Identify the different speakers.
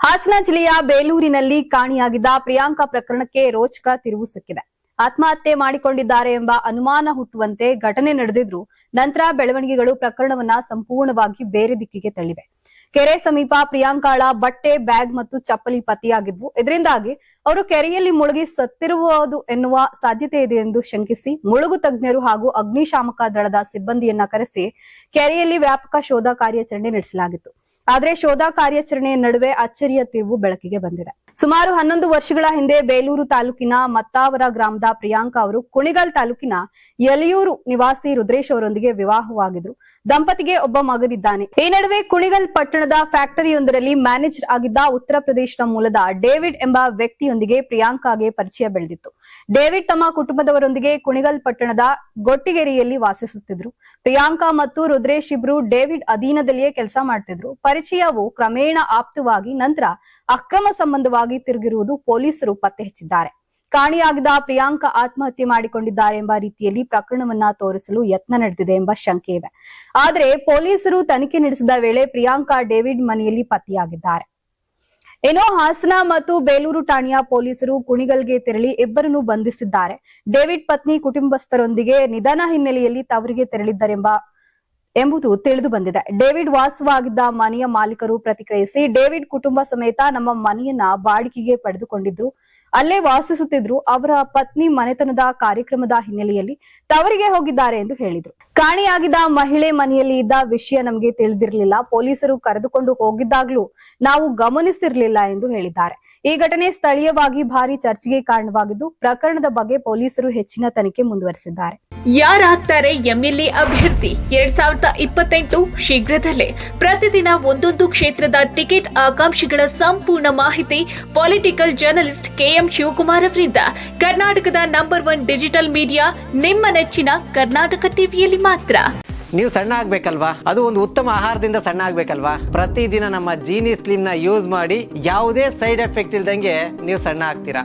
Speaker 1: ಹಾಸನ ಜಿಲ್ಲೆಯ ಬೇಲೂರಿನಲ್ಲಿ ಕಾಣೆಯಾಗಿದ್ದ ಪ್ರಿಯಾಂಕಾ ಪ್ರಕರಣಕ್ಕೆ ರೋಚಕ ತಿರುವು ಸಿಕ್ಕಿದೆ. ಆತ್ಮಹತ್ಯೆ ಮಾಡಿಕೊಂಡಿದ್ದಾರೆ ಎಂಬ ಅನುಮಾನ ಹುಟ್ಟುವಂತೆ ಘಟನೆ ನಡೆದಿದ್ರು ನಂತರ ಬೆಳವಣಿಗೆಗಳು ಪ್ರಕರಣವನ್ನ ಸಂಪೂರ್ಣವಾಗಿ ಬೇರೆ ದಿಕ್ಕಿಗೆ ತಳ್ಳಿವೆ. ಕೆರೆ ಸಮೀಪ ಪ್ರಿಯಾಂಕಾಳ ಬಟ್ಟೆ, ಬ್ಯಾಗ್ ಮತ್ತು ಚಪ್ಪಲಿ ಪತ್ತೆಯಾಗಿದ್ವು. ಇದರಿಂದಾಗಿ ಅವರು ಕೆರೆಯಲ್ಲಿ ಮುಳುಗಿ ಸತ್ತಿರುವುದು ಎನ್ನುವ ಸಾಧ್ಯತೆ ಇದೆ ಎಂದು ಶಂಕಿಸಿ ಮುಳುಗು ತಜ್ಞರು ಹಾಗೂ ಅಗ್ನಿಶಾಮಕ ದಳದ ಸಿಬ್ಬಂದಿಯನ್ನ ಕರೆಸಿ ಕೆರೆಯಲ್ಲಿ ವ್ಯಾಪಕ ಶೋಧ ಕಾರ್ಯಾಚರಣೆ ನಡೆಸಲಾಗಿತ್ತು. ಆದರೆ ಶೋಧ ಕಾರ್ಯಾಚರಣೆಯ ನಡುವೆ ಅಚ್ಚರಿಯ ತಿರುವು ಬೆಳಕಿಗೆ ಬಂದಿದೆ. ಸುಮಾರು 11 ವರ್ಷಗಳ ಹಿಂದೆ ಬೇಲೂರು ತಾಲೂಕಿನ ಮತ್ತಾವರ ಗ್ರಾಮದ ಪ್ರಿಯಾಂಕಾ ಅವರು ಕುಣಿಗಲ್ ತಾಲೂಕಿನ ಯಲಿಯೂರು ನಿವಾಸಿ ರುದ್ರೇಶ್ ಅವರೊಂದಿಗೆ ವಿವಾಹವಾಗಿದ್ರು. ದಂಪತಿಗೆ ಒಬ್ಬ ಮಗನಿದ್ದಾನೆ. ಈ ನಡುವೆ ಕುಣಿಗಲ್ ಪಟ್ಟಣದ ಫ್ಯಾಕ್ಟರಿಯೊಂದರಲ್ಲಿ ಮ್ಯಾನೇಜರ್ ಆಗಿದ್ದ ಉತ್ತರ ಪ್ರದೇಶದ ಮೂಲದ ಡೇವಿಡ್ ಎಂಬ ವ್ಯಕ್ತಿಯೊಂದಿಗೆ ಪ್ರಿಯಾಂಕಾಗೆ ಪರಿಚಯ ಬೆಳೆದಿತ್ತು. ಡೇವಿಡ್ ತಮ್ಮ ಕುಟುಂಬದವರೊಂದಿಗೆ ಕುಣಿಗಲ್ ಪಟ್ಟಣದ ಗೊಟ್ಟಿಗೆರೆಯಲ್ಲಿ ವಾಸಿಸುತ್ತಿದ್ರು. ಪ್ರಿಯಾಂಕಾ ಮತ್ತು ರುದ್ರೇಶ್ ಇಬ್ರು ಡೇವಿಡ್ ಅಧೀನದಲ್ಲಿಯೇ ಕೆಲಸ ಮಾಡ್ತಿದ್ರು. ಪರಿಚಯವು ಕ್ರಮೇಣ ಆಪ್ತವಾಗಿ ನಂತರ ಅಕ್ರಮ ಸಂಬಂಧವಾಗಿ ತಿರುಗಿರುವುದು ಪೊಲೀಸರು ಪತ್ತೆ ಹಚ್ಚಿದ್ದಾರೆ. ಕಾಣೆಯಾಗಿದ್ದ ಪ್ರಿಯಾಂಕಾ ಆತ್ಮಹತ್ಯೆ ಮಾಡಿಕೊಂಡಿದ್ದಾರೆ ಎಂಬ ರೀತಿಯಲ್ಲಿ ಪ್ರಕರಣವನ್ನ ತೋರಿಸಲು ಯತ್ನ ನಡೆದಿದೆ ಎಂಬ ಶಂಕೆ ಇದೆ. ಆದರೆ ಪೊಲೀಸರು ತನಿಖೆ ನಡೆಸಿದ ವೇಳೆ ಪ್ರಿಯಾಂಕಾ ಡೇವಿಡ್ ಮನೆಯಲ್ಲಿ ಪತ್ತೆಯಾಗಿದ್ದಾರೆ. ಏನೋ ಹಾಸನ ಮತ್ತು ಬೇಲೂರು ಠಾಣೆಯ ಪೊಲೀಸರು ಕುಣಿಗಲ್ಗೆ ತೆರಳಿ ಇಬ್ಬರನ್ನು ಬಂಧಿಸಿದ್ದಾರೆ. ಡೇವಿಡ್ ಪತ್ನಿ ಕುಟುಂಬಸ್ಥರೊಂದಿಗೆ ನಿಧನ ಹಿನ್ನೆಲೆಯಲ್ಲಿ ತವರಿಗೆ ತೆರಳಿದ್ದರೆಂಬುದು ತಿಳಿದು ಬಂದಿದೆ. ಡೇವಿಡ್ ವಾಸವಾಗಿದ್ದ ಮನೆಯ ಮಾಲೀಕರು ಪ್ರತಿಕ್ರಿಯಿಸಿ, ಡೇವಿಡ್ ಕುಟುಂಬ ಸಮೇತ ನಮ್ಮ ಮನೆಯನ್ನ ಬಾಡಿಗೆಗೆ ಪಡೆದುಕೊಂಡಿದ್ರು, ಅಲ್ಲೇ ವಾಸಿಸುತ್ತಿದ್ರು. ಅವರ ಪತ್ನಿ ಮನೆತನದ ಕಾರ್ಯಕ್ರಮದ ಹಿನ್ನೆಲೆಯಲ್ಲಿ ತವರಿಗೆ ಹೋಗಿದ್ದಾರೆ ಎಂದು ಹೇಳಿದ್ರು. ಕಾಣೆಯಾಗಿದ್ದ ಮಹಿಳೆ ಮನೆಯಲ್ಲಿ ಇದ್ದ ವಿಷಯ ನಮಗೆ ತಿಳಿದಿರಲಿಲ್ಲ. ಪೊಲೀಸರು ಕರೆದುಕೊಂಡು ಹೋಗಿದ್ದಾಗ್ಲೂ ನಾವು ಗಮನಿಸಿರಲಿಲ್ಲ ಎಂದು ಹೇಳಿದ್ದಾರೆ. ಈ ಘಟನೆ ಸ್ಥಳೀಯವಾಗಿ ಭಾರಿ ಚರ್ಚೆಗೆ ಕಾರಣವಾಗಿದ್ದು ಪ್ರಕರಣದ ಬಗ್ಗೆ ಪೊಲೀಸರು ಹೆಚ್ಚಿನ ತನಿಖೆ ಮುಂದುವರೆಸಿದ್ದಾರೆ.
Speaker 2: ಯಾರಾಗ್ತಾರೆ ಎಂಎಲ್ಎ ಅಭ್ಯರ್ಥಿ 2028 ಶೀಘ್ರದಲ್ಲೇ. ಪ್ರತಿದಿನ ಒಂದೊಂದು ಕ್ಷೇತ್ರದ ಟಿಕೆಟ್ ಆಕಾಂಕ್ಷಿಗಳ ಸಂಪೂರ್ಣ ಮಾಹಿತಿ ಪೊಲಿಟಿಕಲ್ ಜರ್ನಲಿಸ್ಟ್ ಕೆಎಂ ಶಿವಕುಮಾರ್ ಅವರಿಂದ. ಕರ್ನಾಟಕದ ನಂಬರ್ 1 ಡಿಜಿಟಲ್ ಮೀಡಿಯಾ ನಿಮ್ಮ ನೆಚ್ಚಿನ ಕರ್ನಾಟಕ ಟಿವಿಯಲ್ಲಿ ಮಾತ್ರ.
Speaker 3: ನೀವು ಸಣ್ಣ ಆಗ್ಬೇಕಲ್ವಾ? ಅದು ಒಂದು ಉತ್ತಮ ಆಹಾರದಿಂದ ಸಣ್ಣ ಆಗ್ಬೇಕಲ್ವಾ? ಪ್ರತಿದಿನ ನಮ್ಮ ಜೀನಿ ಸ್ಲಿಮ್ ನ ಯೂಸ್ ಮಾಡಿ ಯಾವುದೇ ಸೈಡ್ ಎಫೆಕ್ಟ್ ಇಲ್ದಂಗೆ ನೀವು ಸಣ್ಣ ಆಗ್ತೀರಾ.